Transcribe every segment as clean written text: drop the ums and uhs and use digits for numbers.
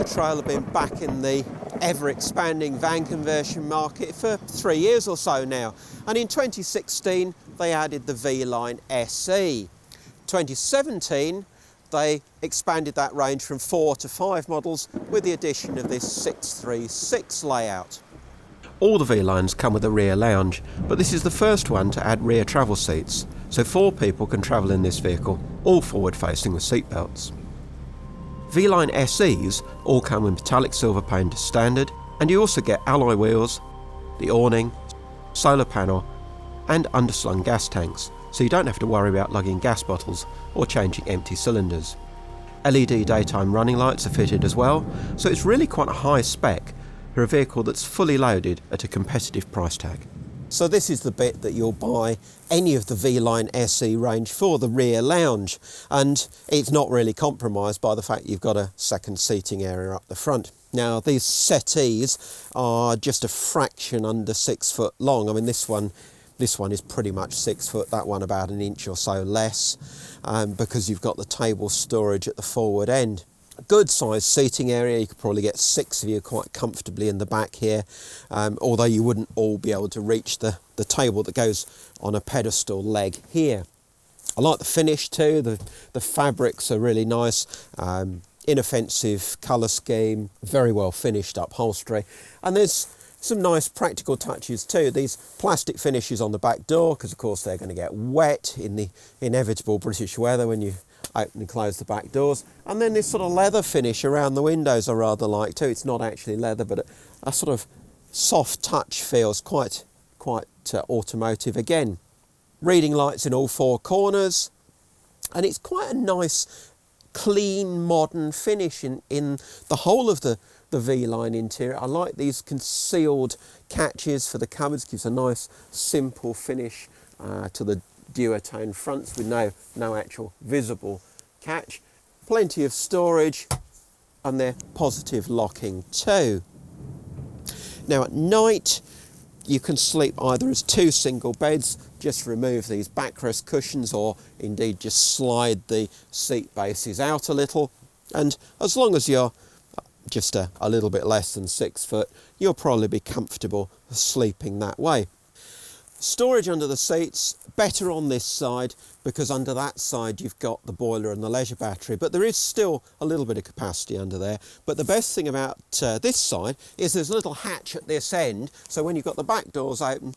Trail have been back in the ever-expanding van conversion market for 3 years or so now, and in 2016 they added the V-Line SE. 2017 they expanded that range from 4 to 5 models with the addition of this 636 layout. All the V-Lines come with a rear lounge, but this is the first one to add rear travel seats, so 4 people can travel in this vehicle, all forward facing with seat belts. V-Line SEs all come with metallic silver paint as standard, and you also get alloy wheels, the awning, solar panel and underslung gas tanks, so you don't have to worry about lugging gas bottles or changing empty cylinders. LED daytime running lights are fitted as well, so it's really quite a high spec for a vehicle that's fully loaded at a competitive price tag. So this is the bit that you'll buy any of the V-Line SE range for, the rear lounge, and it's not really compromised by the fact you've got a second seating area up the front. Now these settees are just a fraction under 6 foot long. I mean this one is pretty much 6 foot, that one about an inch or so less, because you've got the table storage at the forward end. A good sized seating area, you could probably get 6 of you quite comfortably in the back here, although you wouldn't all be able to reach the table that goes on a pedestal leg here. I like the finish too, the fabrics are really nice, inoffensive colour scheme, very well finished upholstery, and there's some nice practical touches too. These plastic finishes on the back door, because of course they're going to get wet in the inevitable British weather when you open and close the back doors. And then this sort of leather finish around the windows I rather like too. It's not actually leather, but a sort of soft touch feels quite automotive again. Reading lights in all 4 corners, and it's quite a nice clean modern finish in the whole of the V-Line interior. I like these concealed catches for the cupboards, gives a nice simple finish to the duotone fronts with no actual visible catch. Plenty of storage, and they're positive locking too. Now at night you can sleep either as 2 single beds, just remove these backrest cushions, or indeed just slide the seat bases out a little, and as long as you're just a little bit less than 6 foot, you'll probably be comfortable sleeping that way. Storage under the seats, better on this side, because under that side you've got the boiler and the leisure battery, but there is still a little bit of capacity under there. But the best thing about this side is there's a little hatch at this end, so when you've got the back doors open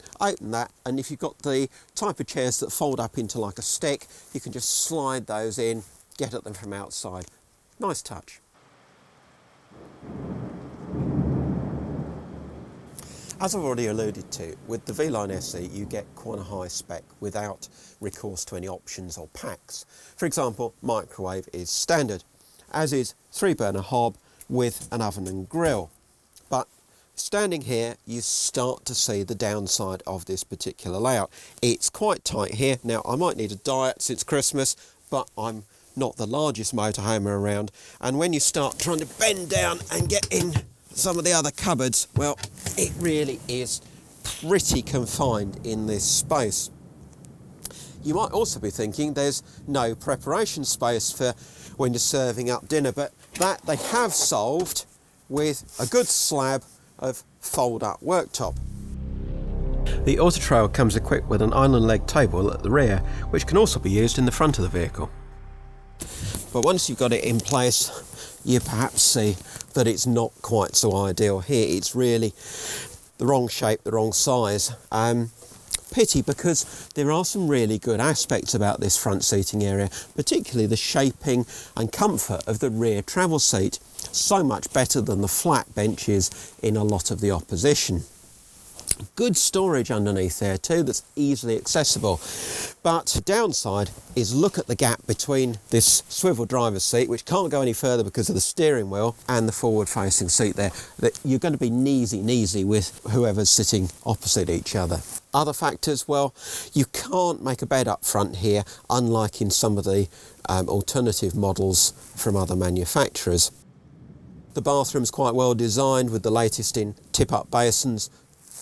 that, and if you've got the type of chairs that fold up into like a stick, you can just slide those in, get at them from outside. Nice touch. As I've already alluded to, with the V-Line SE you get quite a high spec without recourse to any options or packs. For example, microwave is standard, as is 3-burner hob with an oven and grill. But standing here you start to see the downside of this particular layout. It's quite tight here. Now I might need a diet since Christmas, but I'm not the largest motorhomer around, and when you start trying to bend down and get in some of the other cupboards, well, it really is pretty confined in this space. You might also be thinking there's no preparation space for when you're serving up dinner, but that they have solved with a good slab of fold-up worktop. The Auto Trail comes equipped with an island leg table at the rear, which can also be used in the front of the vehicle. But once you've got it in place, you perhaps see that it's not quite so ideal here. It's really the wrong shape, the wrong size. Pity, because there are some really good aspects about this front seating area, particularly the shaping and comfort of the rear travel seat. So much better than the flat benches in a lot of the opposition. Good storage underneath there too, that's easily accessible. But the downside is, look at the gap between this swivel driver's seat, which can't go any further because of the steering wheel, and the forward facing seat there. That you're going to be kneesy with whoever's sitting opposite each other. Other factors, well, you can't make a bed up front here, unlike in some of the alternative models from other manufacturers. The bathroom's quite well designed with the latest in tip-up basins,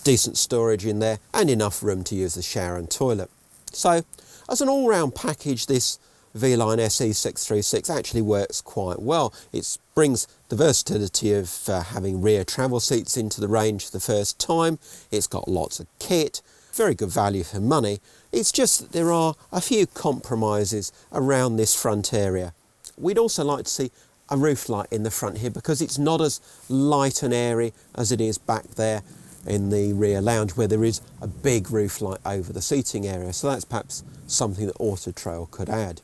decent storage in there, and enough room to use the shower and toilet. So as an all-round package, this V-Line SE 636 actually works quite well. It brings The versatility of having rear travel seats into the range for the first time. It's got lots of kit, very good value for money. It's just that there are a few compromises around this front area. We'd also like to see a roof light in the front here because it's not as light and airy as it is back there in the rear lounge where there is a big roof light over the seating area. So that's perhaps something that Auto Trail could add.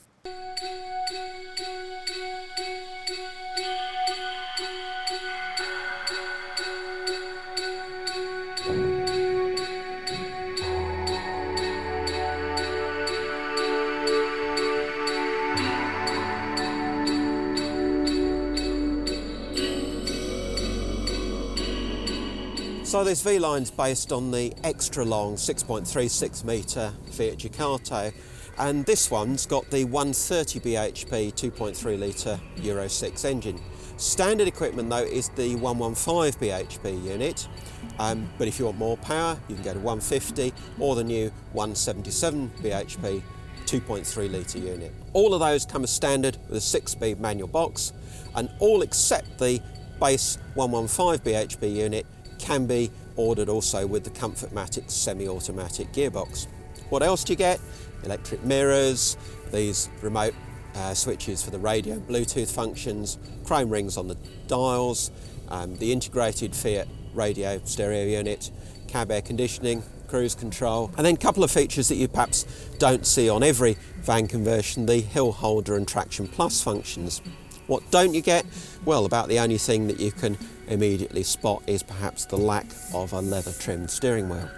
So this V-line's based on the extra long 6.36 metre Fiat Ducato, and this one's got the 130 bhp 2.3 litre Euro 6 engine. Standard equipment though is the 115 bhp unit, but if you want more power you can go to 150 or the new 177 bhp 2.3 litre unit. All of those come as standard with a 6-speed manual box, and all except the base 115 bhp unit can be ordered also with the Comfortmatic semi-automatic gearbox. What else do you get? Electric mirrors, these remote switches for the radio and Bluetooth functions, chrome rings on the dials, the integrated Fiat radio stereo unit, cab air conditioning, cruise control, and then a couple of features that you perhaps don't see on every van conversion, the hill holder and traction plus functions. What don't you get? Well, about the only thing that you can immediately spot is perhaps the lack of a leather trimmed steering wheel.